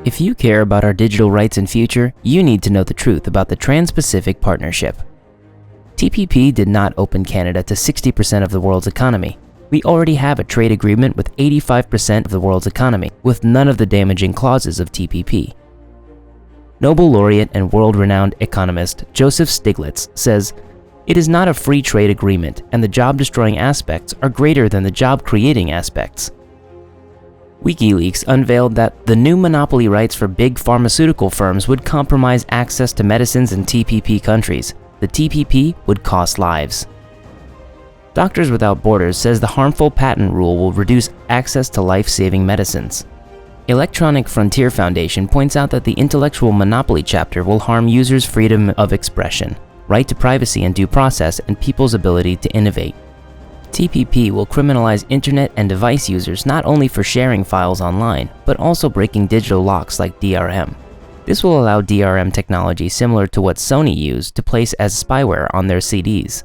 If you care about our digital rights and future, you need to know the truth about the Trans-Pacific Partnership. TPP did not open Canada to 60% of the world's economy. We already have a trade agreement with 85% of the world's economy, with none of the damaging clauses of TPP. Nobel laureate and world-renowned economist Joseph Stiglitz says, "It is not a free trade agreement, and the job-destroying aspects are greater than the job-creating aspects." WikiLeaks unveiled that the new monopoly rights for big pharmaceutical firms would compromise access to medicines in TPP countries. The TPP would cost lives. Doctors Without Borders says the harmful patent rule will reduce access to life-saving medicines. Electronic Frontier Foundation points out that the intellectual monopoly chapter will harm users' freedom of expression, right to privacy and due process, and people's ability to innovate. TPP will criminalize internet and device users not only for sharing files online, but also breaking digital locks like DRM. This will allow DRM technology similar to what Sony used to place as spyware on their CDs.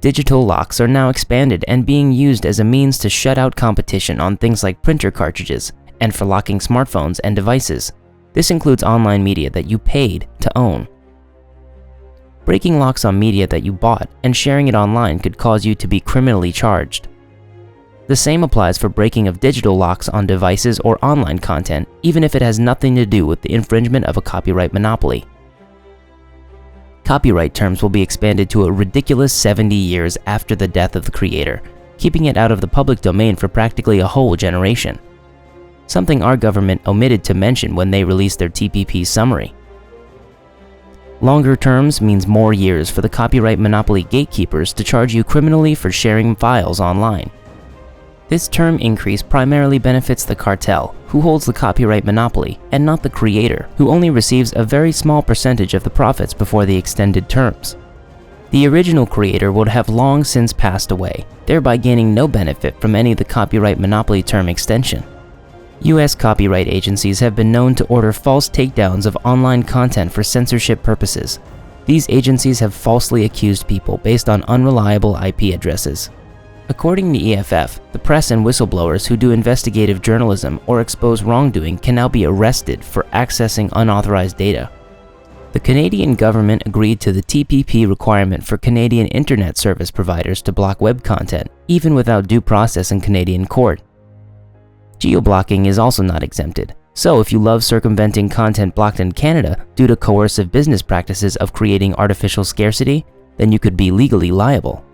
Digital locks are now expanded and being used as a means to shut out competition on things like printer cartridges and for locking smartphones and devices. This includes online media that you paid to own. Breaking locks on media that you bought and sharing it online could cause you to be criminally charged. The same applies for breaking of digital locks on devices or online content, even if it has nothing to do with the infringement of a copyright monopoly. Copyright terms will be expanded to a ridiculous 70 years after the death of the creator, keeping it out of the public domain for practically a whole generation. Something our government omitted to mention when they released their TPP summary. Longer terms means more years for the copyright monopoly gatekeepers to charge you criminally for sharing files online. This term increase primarily benefits the cartel, who holds the copyright monopoly, and not the creator, who only receives a very small percentage of the profits before the extended terms. The original creator would have long since passed away, thereby gaining no benefit from any of the copyright monopoly term extension. US copyright agencies have been known to order false takedowns of online content for censorship purposes. These agencies have falsely accused people based on unreliable IP addresses. According to EFF, the press and whistleblowers who do investigative journalism or expose wrongdoing can now be arrested for accessing unauthorized data. The Canadian government agreed to the TPP requirement for Canadian internet service providers to block web content, even without due process in Canadian court. Geo-blocking is also not exempted, so if you love circumventing content blocked in Canada due to coercive business practices of creating artificial scarcity, then you could be legally liable.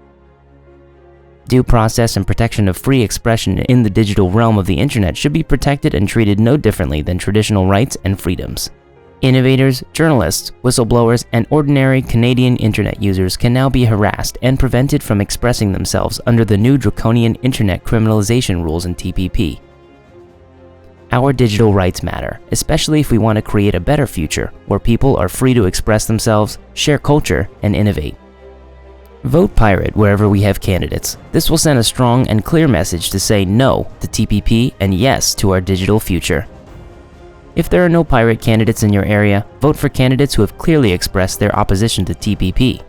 Due process and protection of free expression in the digital realm of the internet should be protected and treated no differently than traditional rights and freedoms. Innovators, journalists, whistleblowers, and ordinary Canadian internet users can now be harassed and prevented from expressing themselves under the new draconian internet criminalization rules in TPP. Our digital rights matter, especially if we want to create a better future where people are free to express themselves, share culture, and innovate. Vote Pirate wherever we have candidates. This will send a strong and clear message to say no to TPP and yes to our digital future. If there are no pirate candidates in your area, vote for candidates who have clearly expressed their opposition to TPP.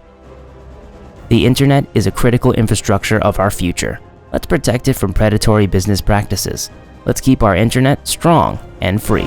The internet is a critical infrastructure of our future. Let's protect it from predatory business practices. Let's keep our internet strong and free.